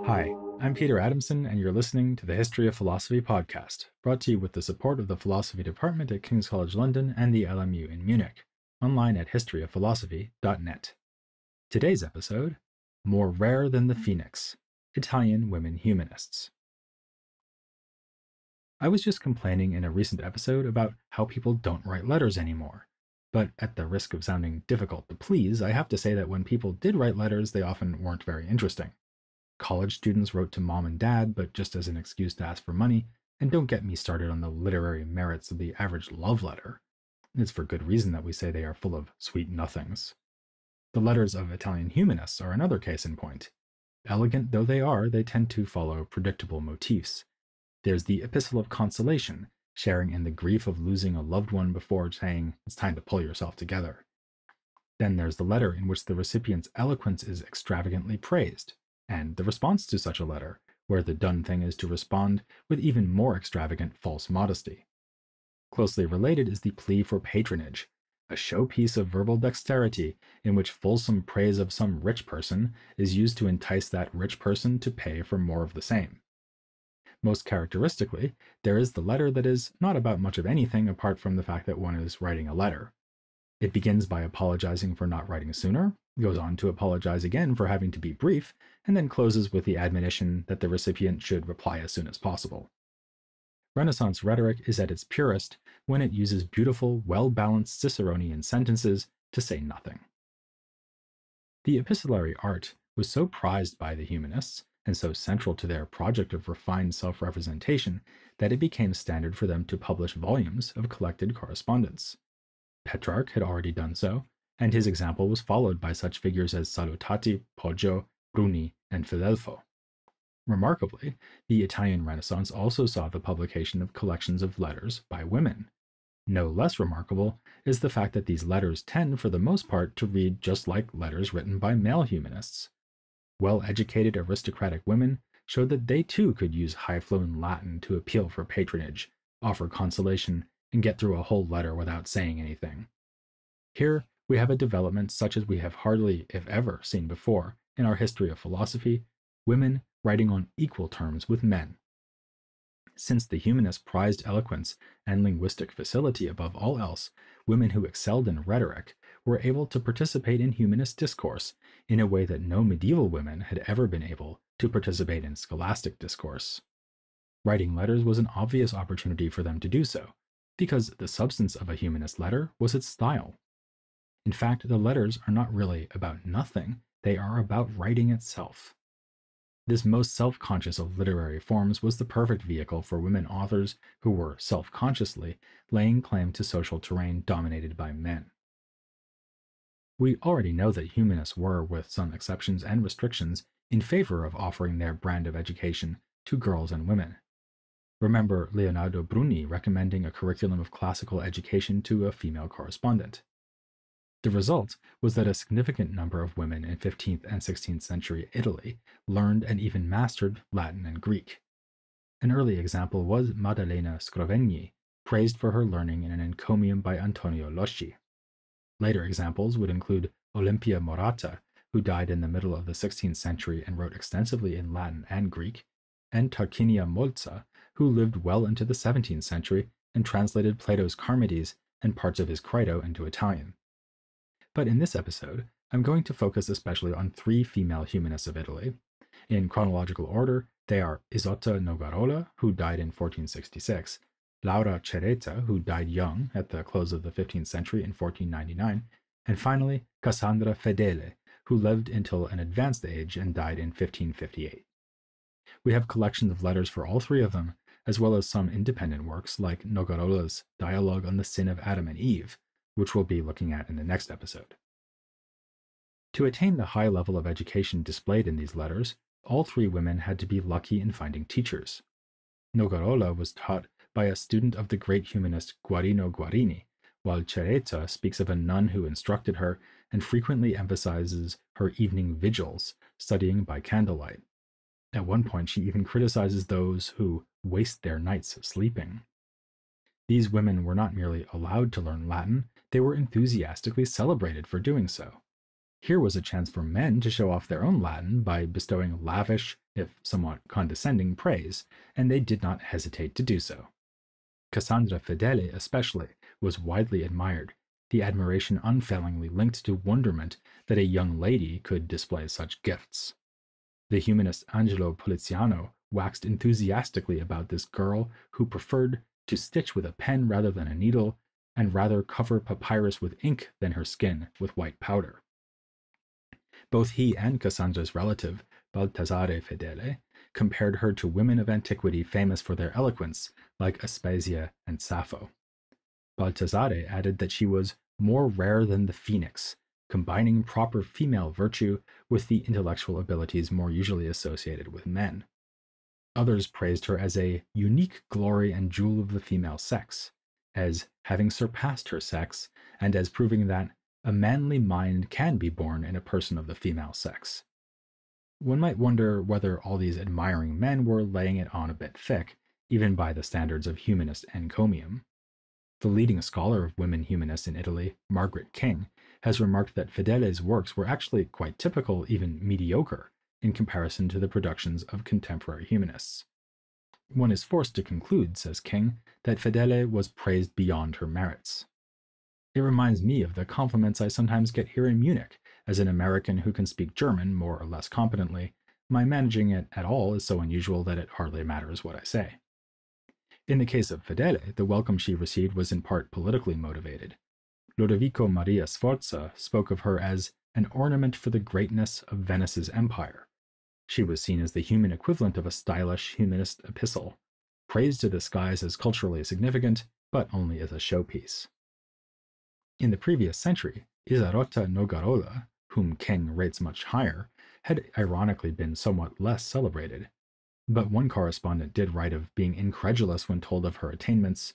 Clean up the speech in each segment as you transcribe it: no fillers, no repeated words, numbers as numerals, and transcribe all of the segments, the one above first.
Hi, I'm Peter Adamson, and you're listening to the History of Philosophy podcast, brought to you with the support of the Philosophy Department at King's College London and the LMU in Munich, online at historyofphilosophy.net. Today's episode, More Rare Than the Phoenix, Italian Women Humanists. I was just complaining in a recent episode about how people don't write letters anymore. But at the risk of sounding difficult to please, I have to say that when people did write letters, they often weren't very interesting. College students wrote to mom and dad, but just as an excuse to ask for money, and don't get me started on the literary merits of the average love letter. It's for good reason that we say they are full of sweet nothings. The letters of Italian humanists are another case in point. Elegant though they are, they tend to follow predictable motifs. There's the epistle of consolation, sharing in the grief of losing a loved one before saying it's time to pull yourself together. Then there's the letter in which the recipient's eloquence is extravagantly praised, and the response to such a letter, where the done thing is to respond with even more extravagant false modesty. Closely related is the plea for patronage, a showpiece of verbal dexterity in which fulsome praise of some rich person is used to entice that rich person to pay for more of the same. Most characteristically, there is the letter that is not about much of anything apart from the fact that one is writing a letter. It begins by apologizing for not writing sooner, goes on to apologize again for having to be brief, and then closes with the admonition that the recipient should reply as soon as possible. Renaissance rhetoric is at its purest when it uses beautiful, well-balanced Ciceronian sentences to say nothing. The epistolary art was so prized by the humanists, and so central to their project of refined self-representation, that it became standard for them to publish volumes of collected correspondence. Petrarch had already done so, and his example was followed by such figures as Salutati, Poggio, Bruni, and Filelfo. Remarkably, the Italian Renaissance also saw the publication of collections of letters by women. No less remarkable is the fact that these letters tend, for the most part, to read just like letters written by male humanists. Well-educated aristocratic women showed that they too could use high-flown Latin to appeal for patronage, offer consolation, and get through a whole letter without saying anything. Here, we have a development such as we have hardly, if ever, seen before in our history of philosophy, women writing on equal terms with men. Since the humanists prized eloquence and linguistic facility above all else, women who excelled in rhetoric were able to participate in humanist discourse in a way that no medieval women had ever been able to participate in scholastic discourse. Writing letters was an obvious opportunity for them to do so, because the substance of a humanist letter was its style. In fact, the letters are not really about nothing, they are about writing itself. This most self-conscious of literary forms was the perfect vehicle for women authors who were self-consciously laying claim to social terrain dominated by men. We already know that humanists were, with some exceptions and restrictions, in favor of offering their brand of education to girls and women. Remember Leonardo Bruni recommending a curriculum of classical education to a female correspondent. The result was that a significant number of women in 15th and 16th century Italy learned and even mastered Latin and Greek. An early example was Maddalena Scrovegni, praised for her learning in an encomium by Antonio Losci. Later examples would include Olimpia Morata, who died in the middle of the 16th century and wrote extensively in Latin and Greek, and Tarquinia Molza, who lived well into the 17th century and translated Plato's Charmides and parts of his Crito into Italian. But in this episode, I'm going to focus especially on three female humanists of Italy. In chronological order, they are Isotta Nogarola, who died in 1466, Laura Cereta, who died young at the close of the 15th century in 1499, and finally Cassandra Fedele, who lived until an advanced age and died in 1558. We have collections of letters for all three of them, as well as some independent works like Nogarola's Dialogue on the Sin of Adam and Eve, which we'll be looking at in the next episode. To attain the high level of education displayed in these letters, all three women had to be lucky in finding teachers. Nogarola was taught by a student of the great humanist Guarino Guarini, while Cereta speaks of a nun who instructed her and frequently emphasizes her evening vigils, studying by candlelight. At one point, she even criticizes those who waste their nights sleeping. These women were not merely allowed to learn Latin, they were enthusiastically celebrated for doing so. Here was a chance for men to show off their own Latin by bestowing lavish, if somewhat condescending, praise, and they did not hesitate to do so. Cassandra Fedele, especially, was widely admired, the admiration unfailingly linked to wonderment that a young lady could display such gifts. The humanist Angelo Poliziano waxed enthusiastically about this girl who preferred to stitch with a pen rather than a needle, and rather cover papyrus with ink than her skin with white powder. Both he and Cassandra's relative, Baltasare Fedele, compared her to women of antiquity famous for their eloquence, like Aspasia and Sappho. Baltasare added that she was more rare than the phoenix, combining proper female virtue with the intellectual abilities more usually associated with men. Others praised her as a unique glory and jewel of the female sex, as having surpassed her sex, and as proving that a manly mind can be born in a person of the female sex. One might wonder whether all these admiring men were laying it on a bit thick, even by the standards of humanist encomium. The leading scholar of women humanists in Italy, Margaret King, has remarked that Fedele's works were actually quite typical, even mediocre, in comparison to the productions of contemporary humanists. One is forced to conclude, says King, that Fedele was praised beyond her merits. It reminds me of the compliments I sometimes get here in Munich. As an American who can speak German more or less competently, my managing it at all is so unusual that it hardly matters what I say. In the case of Fedele, the welcome she received was in part politically motivated. Lodovico Maria Sforza spoke of her as an ornament for the greatness of Venice's empire. She was seen as the human equivalent of a stylish humanist epistle, praised to the skies as culturally significant, but only as a showpiece. In the previous century, Isotta Nogarola, whom King rates much higher, had ironically been somewhat less celebrated. But one correspondent did write of being incredulous when told of her attainments.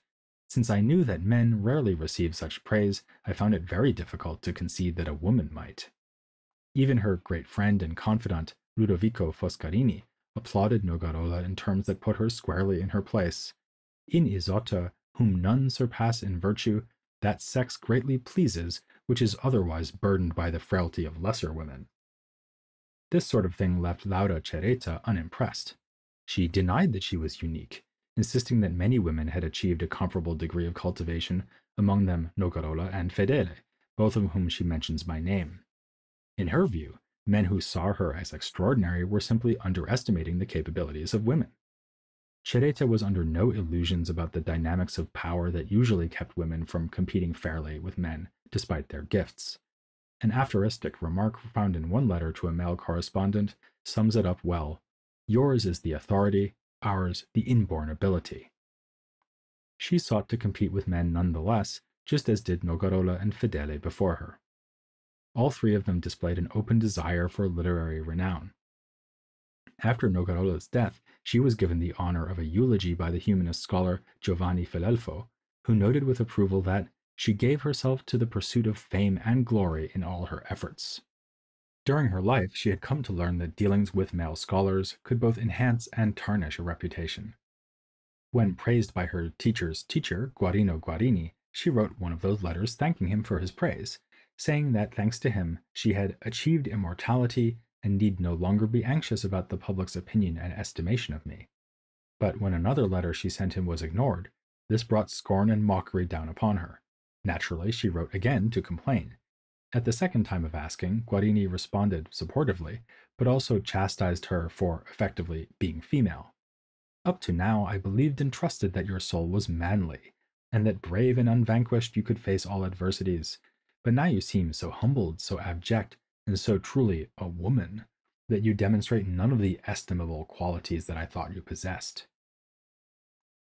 Since I knew that men rarely receive such praise, I found it very difficult to concede that a woman might. Even her great friend and confidant, Ludovico Foscarini, applauded Nogarola in terms that put her squarely in her place. In Isotta, whom none surpass in virtue, that sex greatly pleases, which is otherwise burdened by the frailty of lesser women. This sort of thing left Laura Cereta unimpressed. She denied that she was unique, insisting that many women had achieved a comparable degree of cultivation, among them Nogarola and Fedele, both of whom she mentions by name. In her view, men who saw her as extraordinary were simply underestimating the capabilities of women. Cereta was under no illusions about the dynamics of power that usually kept women from competing fairly with men, despite their gifts. An aphoristic remark found in one letter to a male correspondent sums it up well. Yours is the authority, ours the inborn ability. She sought to compete with men nonetheless, just as did Nogarola and Fedele before her. All three of them displayed an open desire for literary renown. After Nogarola's death, she was given the honor of a eulogy by the humanist scholar Giovanni Filelfo, who noted with approval that she gave herself to the pursuit of fame and glory in all her efforts. During her life, she had come to learn that dealings with male scholars could both enhance and tarnish a reputation. When praised by her teacher's teacher, Guarino Guarini, she wrote one of those letters thanking him for his praise, saying that thanks to him, she had achieved immortality and need no longer be anxious about the public's opinion and estimation of me. But when another letter she sent him was ignored, this brought scorn and mockery down upon her. Naturally, she wrote again to complain. At the second time of asking, Guarini responded supportively, but also chastised her for, effectively, being female. Up to now, I believed and trusted that your soul was manly, and that brave and unvanquished you could face all adversities. But now you seem so humbled, so abject, and so truly a woman, that you demonstrate none of the estimable qualities that I thought you possessed.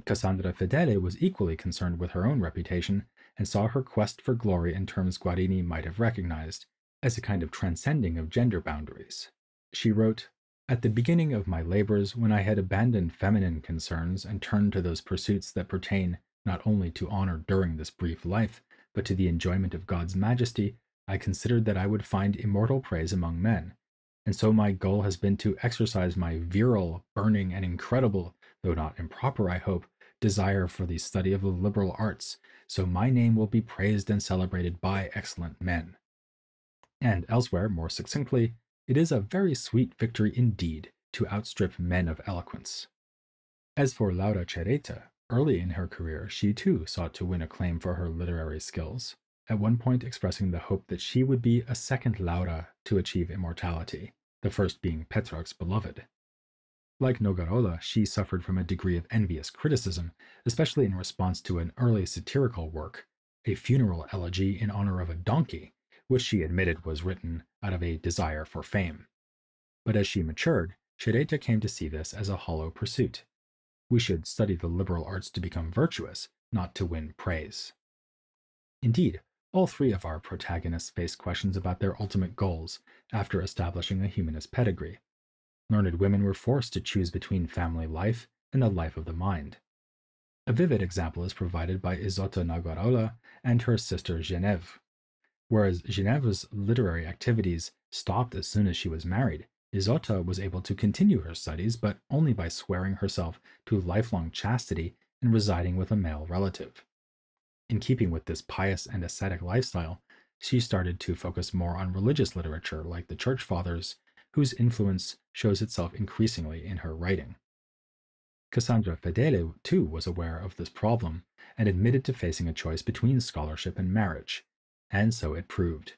Cassandra Fedele was equally concerned with her own reputation, and saw her quest for glory in terms Guarini might have recognized, as a kind of transcending of gender boundaries. She wrote, "At the beginning of my labors, when I had abandoned feminine concerns and turned to those pursuits that pertain not only to honor during this brief life, but to the enjoyment of God's majesty, I considered that I would find immortal praise among men, and so my goal has been to exercise my virile, burning, and incredible, though not improper, I hope, desire for the study of the liberal arts, so my name will be praised and celebrated by excellent men." And elsewhere, more succinctly, it is a very sweet victory indeed to outstrip men of eloquence. As for Laura Cereta, early in her career, she too sought to win acclaim for her literary skills, at one point expressing the hope that she would be a second Laura to achieve immortality, the first being Petrarch's beloved. Like Nogarola, she suffered from a degree of envious criticism, especially in response to an early satirical work, a funeral elegy in honor of a donkey, which she admitted was written out of a desire for fame. But as she matured, Cereta came to see this as a hollow pursuit. We should study the liberal arts to become virtuous, not to win praise. Indeed, all three of our protagonists face questions about their ultimate goals after establishing a humanist pedigree. Learned women were forced to choose between family life and the life of the mind. A vivid example is provided by Isotta Nogarola and her sister Genevieve. Whereas Genevieve's literary activities stopped as soon as she was married, Isotta was able to continue her studies, but only by swearing herself to lifelong chastity and residing with a male relative. In keeping with this pious and ascetic lifestyle, she started to focus more on religious literature like the Church Fathers, whose influence shows itself increasingly in her writing. Cassandra Fedele, too, was aware of this problem and admitted to facing a choice between scholarship and marriage, and so it proved.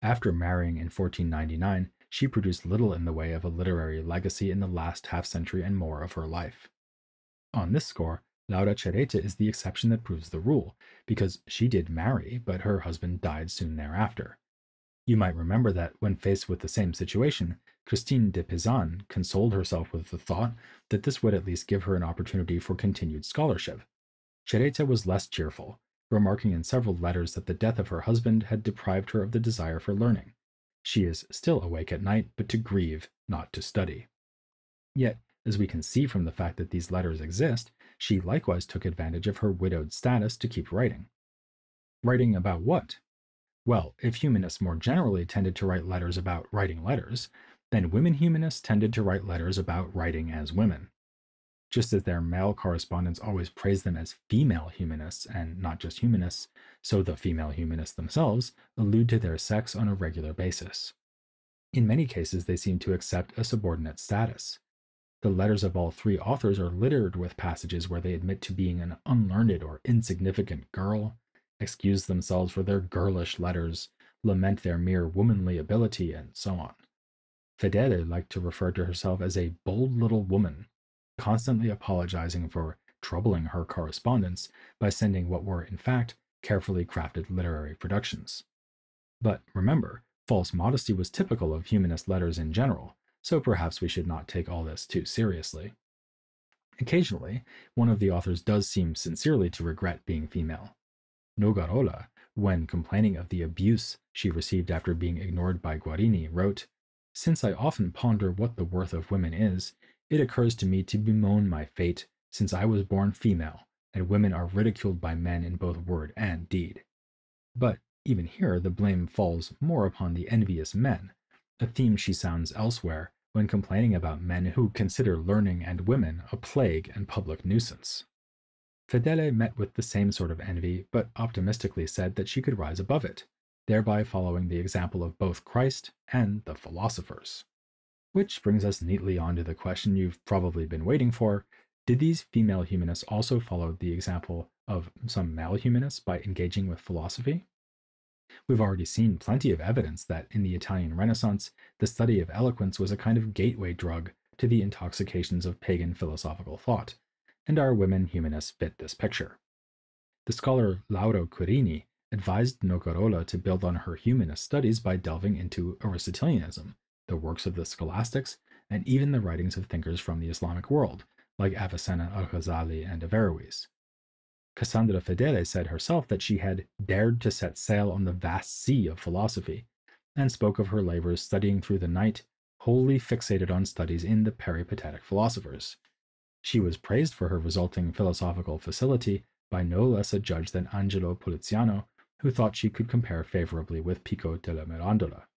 After marrying in 1499, she produced little in the way of a literary legacy in the last half-century and more of her life. On this score, Laura Cereta is the exception that proves the rule, because she did marry, but her husband died soon thereafter. You might remember that when faced with the same situation, Christine de Pizan consoled herself with the thought that this would at least give her an opportunity for continued scholarship. Cereta was less cheerful, remarking in several letters that the death of her husband had deprived her of the desire for learning. She is still awake at night, but to grieve, not to study. Yet, as we can see from the fact that these letters exist, she likewise took advantage of her widowed status to keep writing. Writing about what? Well, if humanists more generally tended to write letters about writing letters, then women humanists tended to write letters about writing as women. Just as their male correspondents always praised them as female humanists and not just humanists, so the female humanists themselves allude to their sex on a regular basis. In many cases, they seem to accept a subordinate status. The letters of all three authors are littered with passages where they admit to being an unlearned or insignificant girl, excuse themselves for their girlish letters, lament their mere womanly ability, and so on. Fedele liked to refer to herself as a bold little woman, constantly apologizing for troubling her correspondents by sending what were, in fact, carefully crafted literary productions. But remember, false modesty was typical of humanist letters in general, so perhaps we should not take all this too seriously. Occasionally, one of the authors does seem sincerely to regret being female. Nogarola, when complaining of the abuse she received after being ignored by Guarini, wrote, "Since I often ponder what the worth of women is, it occurs to me to bemoan my fate, since I was born female, and women are ridiculed by men in both word and deed." But even here, the blame falls more upon the envious men, a theme she sounds elsewhere when complaining about men who consider learning and women a plague and public nuisance. Fedele met with the same sort of envy, but optimistically said that she could rise above it, thereby following the example of both Christ and the philosophers. Which brings us neatly on to the question you've probably been waiting for. Did these female humanists also follow the example of some male humanists by engaging with philosophy? We've already seen plenty of evidence that in the Italian Renaissance, the study of eloquence was a kind of gateway drug to the intoxications of pagan philosophical thought, and our women humanists fit this picture. The scholar Laura Curini advised Nogarola to build on her humanist studies by delving into Aristotelianism, the works of the scholastics, and even the writings of thinkers from the Islamic world, like Avicenna, Al-Ghazali, and Averroes. Cassandra Fedele said herself that she had dared to set sail on the vast sea of philosophy, and spoke of her labors studying through the night, wholly fixated on studies in the peripatetic philosophers. She was praised for her resulting philosophical facility by no less a judge than Angelo Poliziano, who thought she could compare favorably with Pico della Mirandola.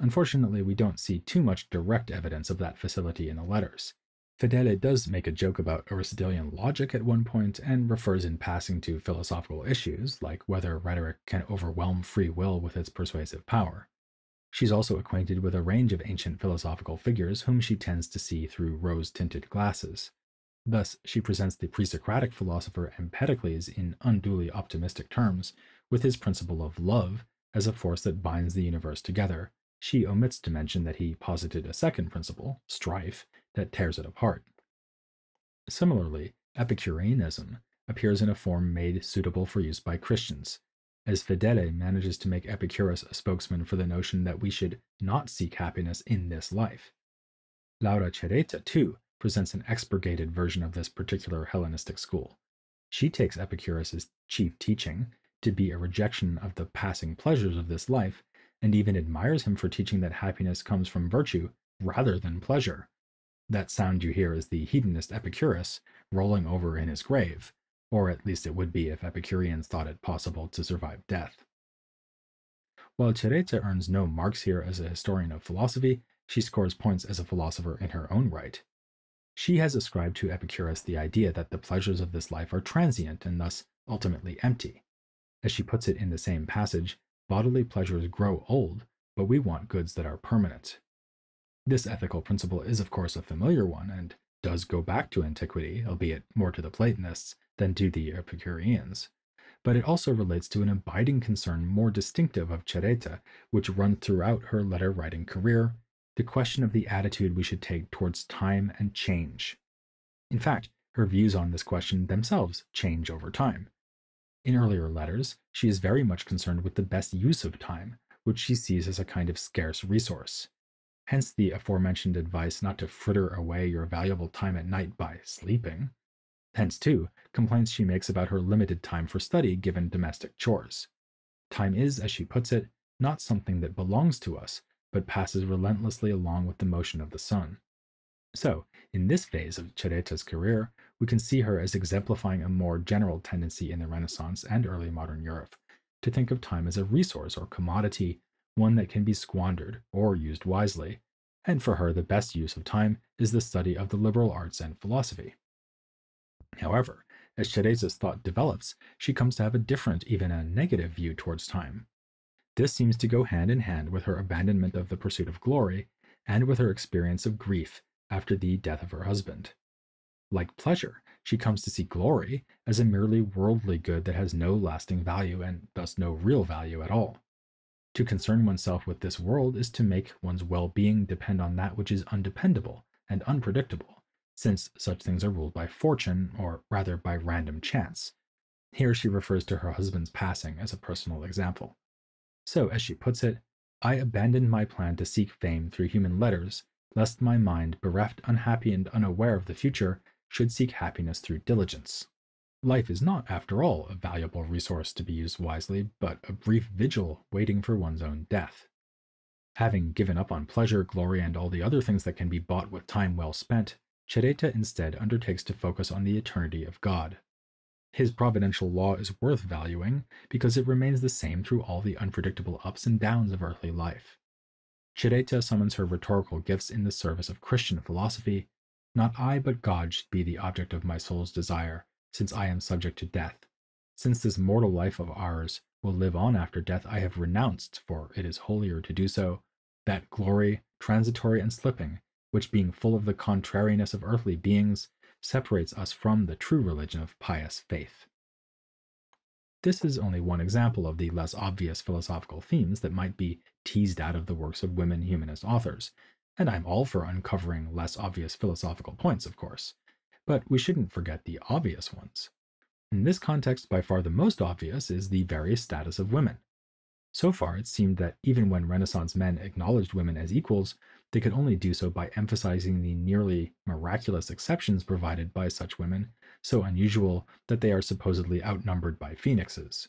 Unfortunately, we don't see too much direct evidence of that facility in the letters. Fedele does make a joke about Aristotelian logic at one point and refers in passing to philosophical issues, like whether rhetoric can overwhelm free will with its persuasive power. She's also acquainted with a range of ancient philosophical figures whom she tends to see through rose tinted glasses. Thus, she presents the pre Socratic philosopher Empedocles in unduly optimistic terms, with his principle of love as a force that binds the universe together. She omits to mention that he posited a second principle, strife, that tears it apart. Similarly, Epicureanism appears in a form made suitable for use by Christians, as Fedele manages to make Epicurus a spokesman for the notion that we should not seek happiness in this life. Laura Cereta, too, presents an expurgated version of this particular Hellenistic school. She takes Epicurus's chief teaching to be a rejection of the passing pleasures of this life, and even admires him for teaching that happiness comes from virtue rather than pleasure. That sound you hear is the hedonist Epicurus rolling over in his grave, or at least it would be if Epicureans thought it possible to survive death. While Cereta earns no marks here as a historian of philosophy, she scores points as a philosopher in her own right. She has ascribed to Epicurus the idea that the pleasures of this life are transient and thus ultimately empty. As she puts it in the same passage, bodily pleasures grow old, but we want goods that are permanent. This ethical principle is, of course, a familiar one and does go back to antiquity, albeit more to the Platonists than to the Epicureans. But it also relates to an abiding concern more distinctive of Cereta, which runs throughout her letter writing career, the question of the attitude we should take towards time and change. In fact, her views on this question themselves change over time. In earlier letters, she is very much concerned with the best use of time, which she sees as a kind of scarce resource. Hence the aforementioned advice not to fritter away your valuable time at night by sleeping. Hence, too, complaints she makes about her limited time for study given domestic chores. Time is, as she puts it, not something that belongs to us, but passes relentlessly along with the motion of the sun. So, in this phase of Cereta's career, we can see her as exemplifying a more general tendency in the Renaissance and early modern Europe to think of time as a resource or commodity, one that can be squandered or used wisely, and for her the best use of time is the study of the liberal arts and philosophy. However, as Cereta's thought develops, she comes to have a different, even a negative view towards time. This seems to go hand in hand with her abandonment of the pursuit of glory and with her experience of grief after the death of her husband. Like pleasure, she comes to see glory as a merely worldly good that has no lasting value and thus no real value at all. To concern oneself with this world is to make one's well-being depend on that which is undependable and unpredictable, since such things are ruled by fortune, or rather by random chance. Here she refers to her husband's passing as a personal example. So, as she puts it, I abandoned my plan to seek fame through human letters, lest my mind, bereft, unhappy, and unaware of the future, should seek happiness through diligence. Life is not, after all, a valuable resource to be used wisely, but a brief vigil waiting for one's own death. Having given up on pleasure, glory, and all the other things that can be bought with time well spent, Cereta instead undertakes to focus on the eternity of God. His providential law is worth valuing because it remains the same through all the unpredictable ups and downs of earthly life. Cereta summons her rhetorical gifts in the service of Christian philosophy. Not I, but God should be the object of my soul's desire, since I am subject to death. Since this mortal life of ours will live on after death, I have renounced, for it is holier to do so, that glory, transitory and slipping, which being full of the contrariness of earthly beings, separates us from the true religion of pious faith. This is only one example of the less obvious philosophical themes that might be teased out of the works of women humanist authors, and I'm all for uncovering less obvious philosophical points, of course, but we shouldn't forget the obvious ones. In this context, by far the most obvious is the various status of women. So far, it seemed that even when Renaissance men acknowledged women as equals, they could only do so by emphasizing the nearly miraculous exceptions provided by such women, so unusual that they are supposedly outnumbered by phoenixes.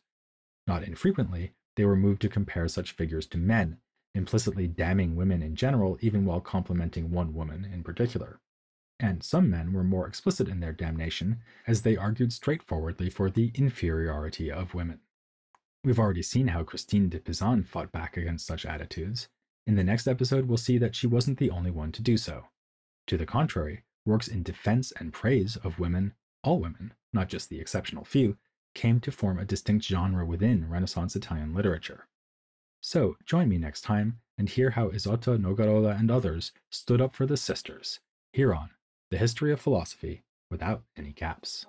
Not infrequently, they were moved to compare such figures to men, implicitly damning women in general even while complimenting one woman in particular. And some men were more explicit in their damnation, as they argued straightforwardly for the inferiority of women. We've already seen how Christine de Pizan fought back against such attitudes. In the next episode, we'll see that she wasn't the only one to do so. To the contrary, Works in defense and praise of women, all women, not just the exceptional few, came to form a distinct genre within Renaissance Italian literature. So, join me next time and hear how Isotta Nogarola and others stood up for the sisters, here on The History of Philosophy Without Any Gaps.